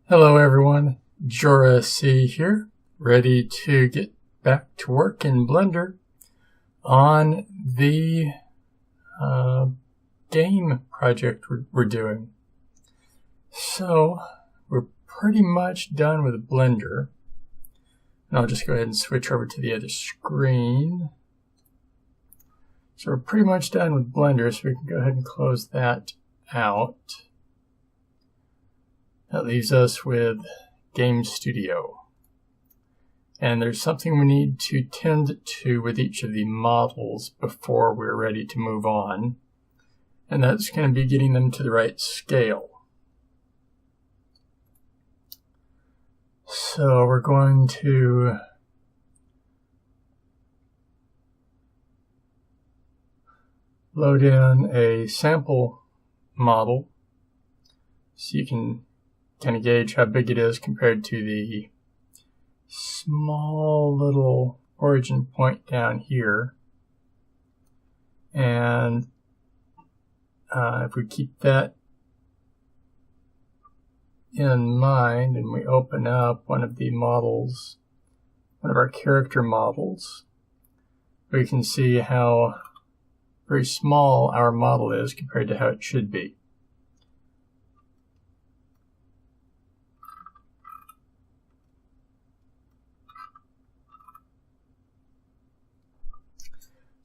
Hello everyone, JoRaSe here, ready to get back to work in Blender on the game project we're doing. So we're pretty much done with Blender, and I'll just go ahead and switch over to the other screen. So we're pretty much done with Blender, so we can go ahead and close that out. That leaves us with Gamestudio. And there's something we need to tend to with each of the models before we're ready to move on. And that's going to be getting them to the right scale. So we're going to load in a sample model so you can kind of gauge how big it is compared to the small little origin point down here. And if we keep that in mind and we open up one of the models, one of our character models, we can see how very small our model is compared to how it should be.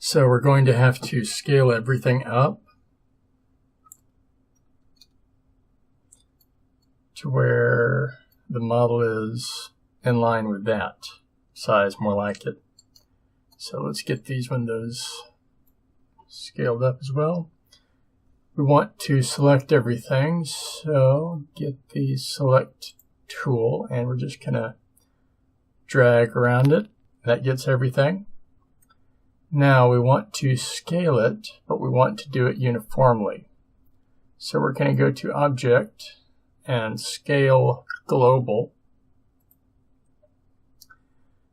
So we're going to have to scale everything up to where the model is in line with that size, more like it. So let's get these windows scaled up as well. We want to select everything, so get the select tool and we're just going to drag around it. That gets everything. Now we want to scale it, but we want to do it uniformly. So we're going to go to Object and Scale Global.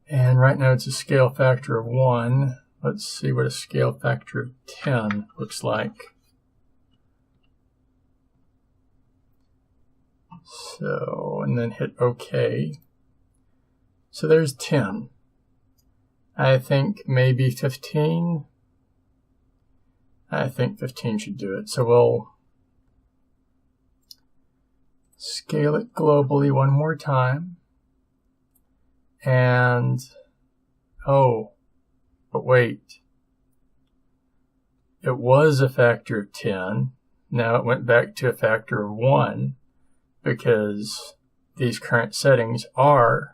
And right now it's a scale factor of 1. Let's see what a scale factor of 10 looks like. So, and then hit OK. So there's 10. I think maybe 15. I think 15 should do it. So we'll scale it globally one more time. And, oh, but wait. It was a factor of 10. Now it went back to a factor of 1 because these current settings are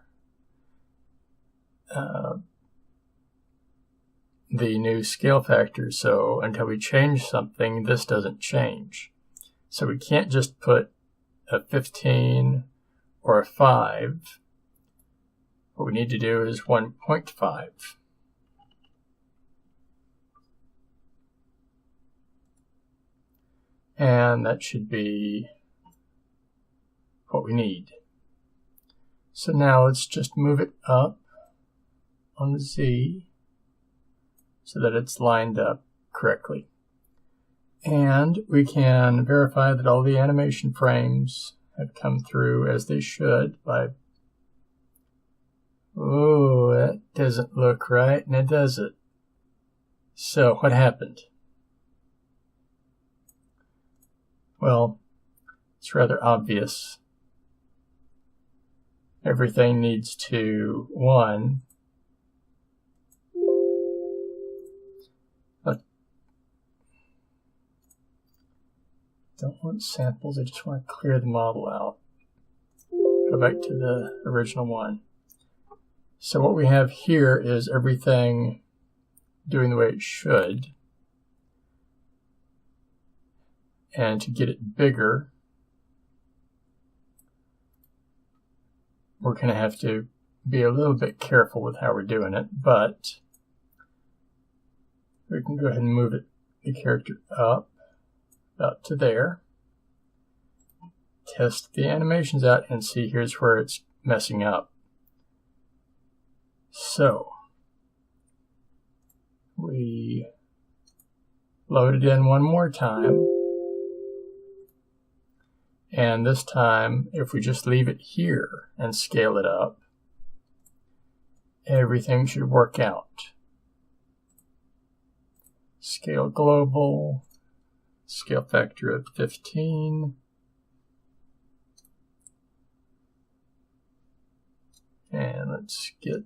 the new scale factor, so until we change something, this doesn't change. So we can't just put a 15 or a 5. What we need to do is 1.5. And that should be what we need. So now let's just move it up on the Z so that it's lined up correctly. And we can verify that all the animation frames have come through as they should by, oh, that doesn't look right, now does it? So what happened? Well, it's rather obvious. Everything needs to, one, don't want samples, I just want to clear the model out. Go back to the original one. So what we have here is everything doing the way it should. And to get it bigger, we're going to have to be a little bit careful with how we're doing it, but we can go ahead and move it, the character up about to there. Test the animations out and see here's where it's messing up. So we load it in one more time And this time, if we just leave it here and scale it up, everything should work out. Scale global, scale factor of 15. And let's get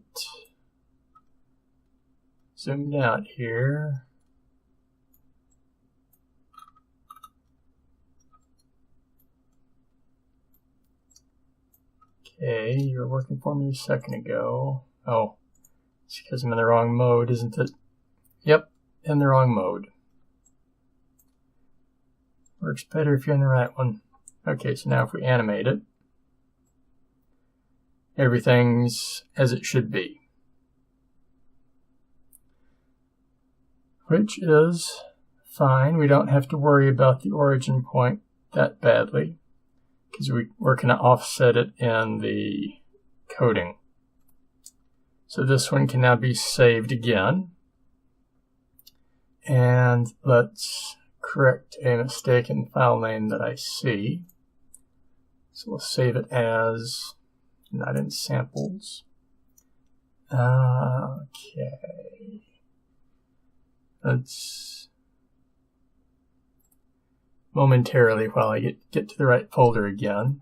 zoomed out here. Okay, you were working for me a second ago. Oh, it's because I'm in the wrong mode, isn't it? Yep, in the wrong mode. Works better if you're in the right one. Okay, so now if we animate it, everything's as it should be. Which is fine. We don't have to worry about the origin point that badly, because we're going to offset it in the coding. So this one can now be saved again. And let's correct a mistaken file name that I see. So we'll save it as, not in samples. Okay. Let's momentarily while I get to the right folder again.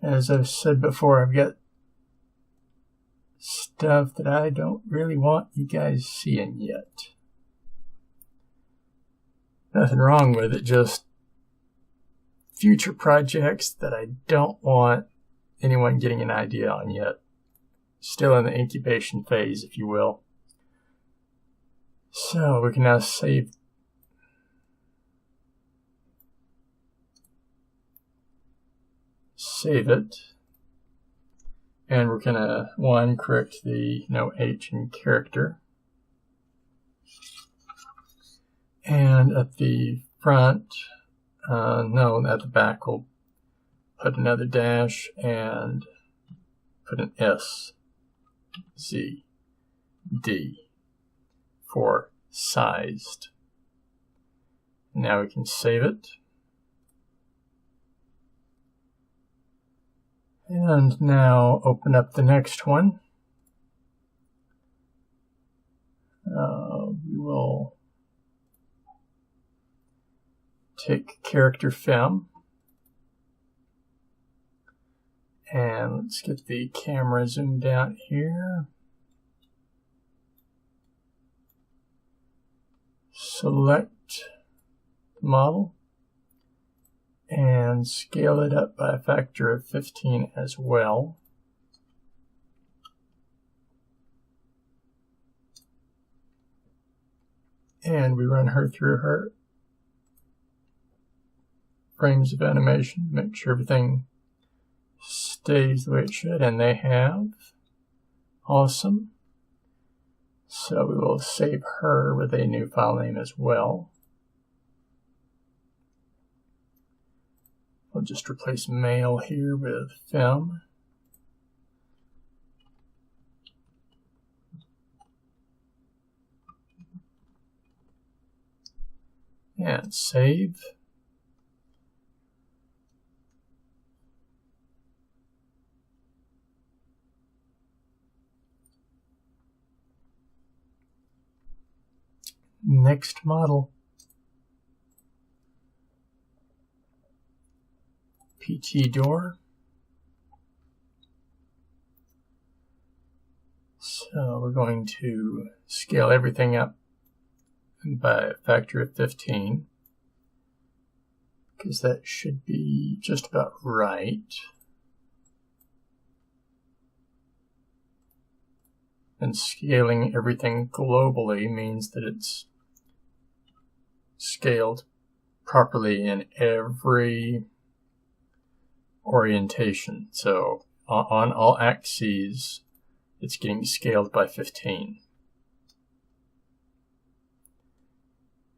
As I've said before, I've got stuff that I don't really want you guys seeing yet. Nothing wrong with it, just future projects that I don't want anyone getting an idea on yet. Still in the incubation phase, if you will. So we can now save it, and we're going to, correct the no H in character, and at the front, no, at the back we'll put another dash and put an S, Z, D for sized. Now we can save it. And now open up the next one. We will take character fem. And let's get the camera zoomed out here. Select the model and scale it up by a factor of 15 as well. And we run her through her frames of animation, make sure everything stays the way it should, and they have. Awesome. So we will save her with a new file name as well. We'll just replace male here with fem. And save. Next model. PT door. So we're going to scale everything up by a factor of 15, because that should be just about right. And scaling everything globally means that it's scaled properly in every orientation. So on all axes, it's getting scaled by 15,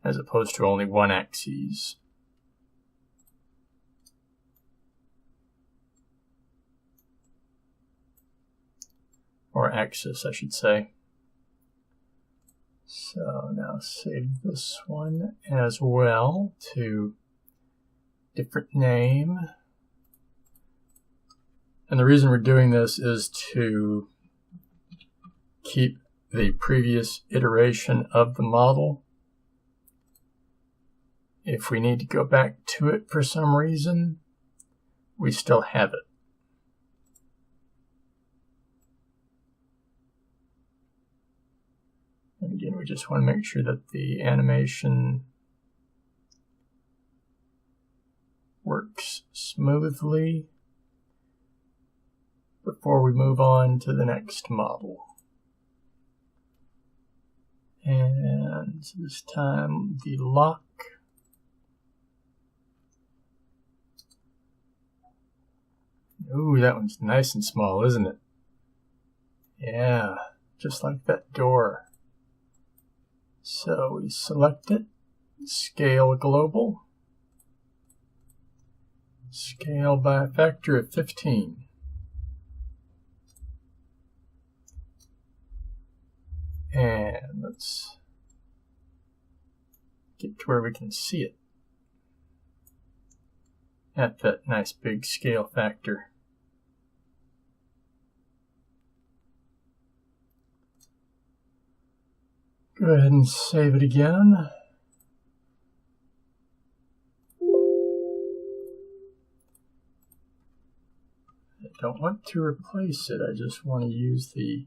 as opposed to only one axis. Or axis, I should say. So now save this one as well to different name. And the reason we're doing this is to keep the previous iteration of the model. If we need to go back to it for some reason, we still have it. And again, we just want to make sure that the animation works smoothly before we move on to the next model. And this time the lock. Ooh, that one's nice and small, isn't it? Yeah, just like that door. So we select it, scale global, scale by a factor of 15. And let's get to where we can see it at that nice big scale factor. Go ahead and save it again. I don't want to replace it, I just want to use the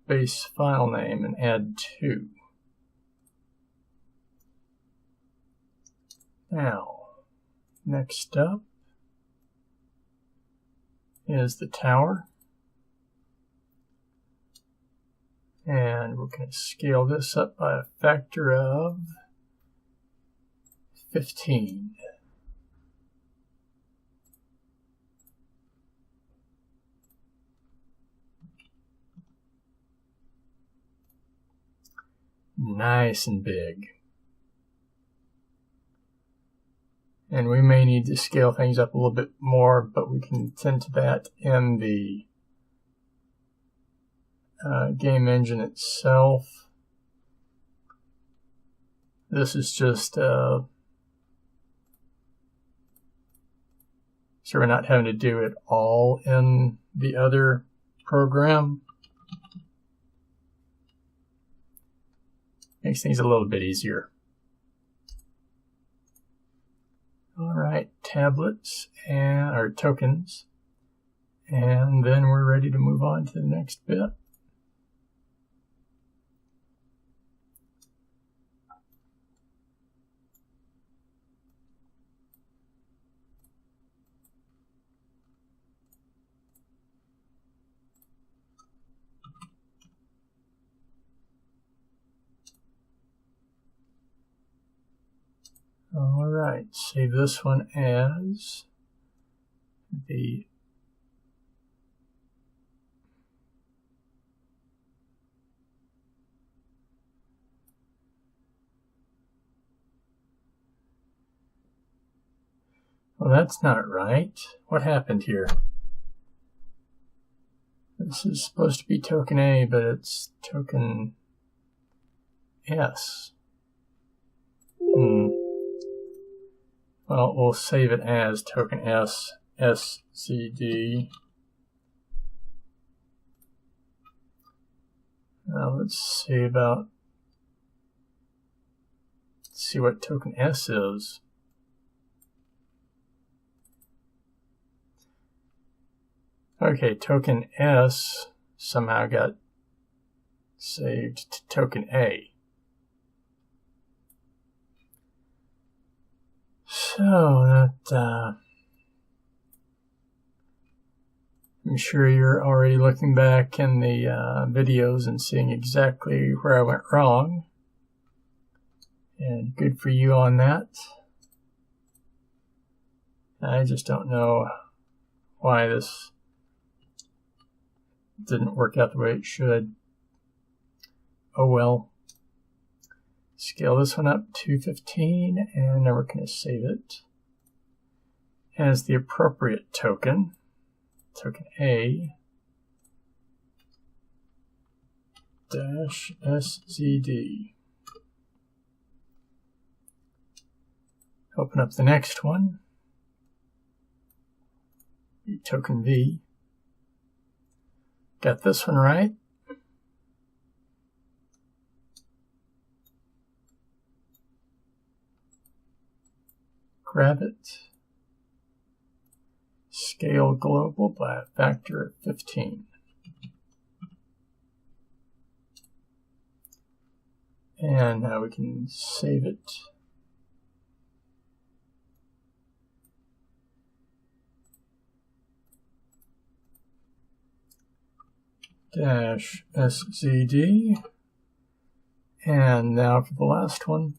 base file name and add 2. Now, next up is the tower. And we're going to scale this up by a factor of 15. Nice and big. And we may need to scale things up a little bit more, but we can tend to that in the game engine itself. This is just so we're not having to do it all in the other program. Makes things a little bit easier. All right, tablets and our tokens, and then we're ready to move on to the next bit. All right, save this one as the well, that's not right. What happened here? This is supposed to be token A, but it's token S. Well, we'll save it as token S, SCD. Now let's see what token S is. Okay, token S somehow got saved to token A. So that I'm sure you're already looking back in the videos and seeing exactly where I went wrong. And good for you on that. I just don't know why this didn't work out the way it should. Oh well. Scale this one up to 15, and now we're going to save it as the appropriate token, token A dash SZD. Open up the next one. token V. Got this one right. Grab it. Scale global by a factor of 15. And now we can save it. -SZD. And now for the last one.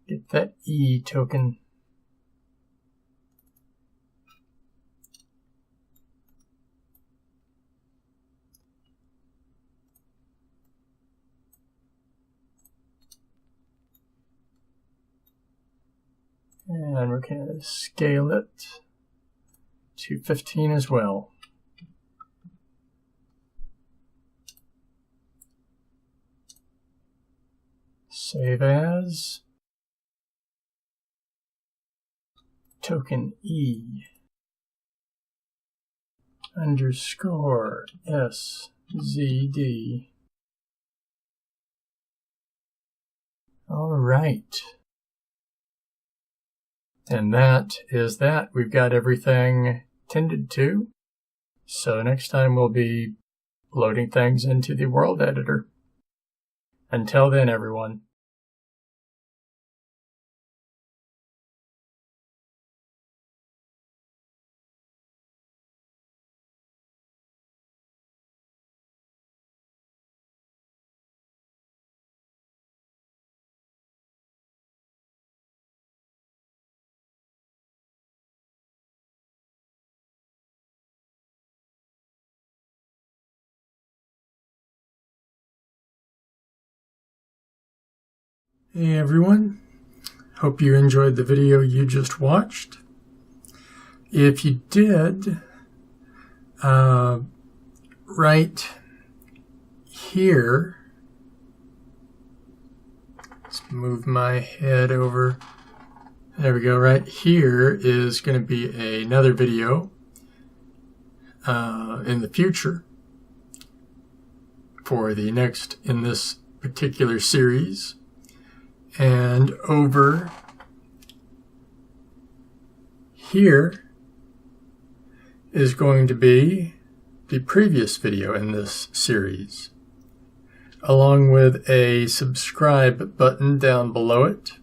Get that E token. And we're going to scale it to 15 as well. Save as. Token E underscore SZD. All right. And that is that. We've got everything tended to. So next time we'll be loading things into the world editor. Until then, everyone. Hey everyone, hope you enjoyed the video you just watched. If you did, right here, let's move my head over, there we go, right here is going to be another video in the future for the next in this particular series. And over here is going to be the previous video in this series, along with a subscribe button down below it.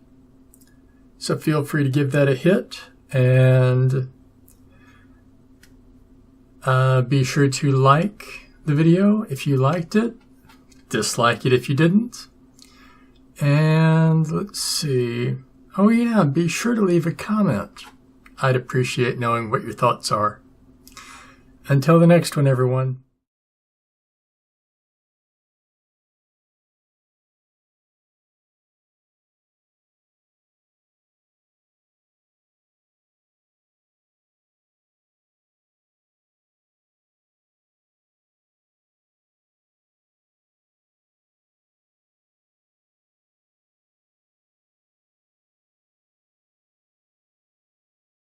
So feel free to give that a hit, and be sure to like the video if you liked it, dislike it if you didn't. And let's see. Oh yeah, be sure to leave a comment. I'd appreciate knowing what your thoughts are. Until the next one, everyone.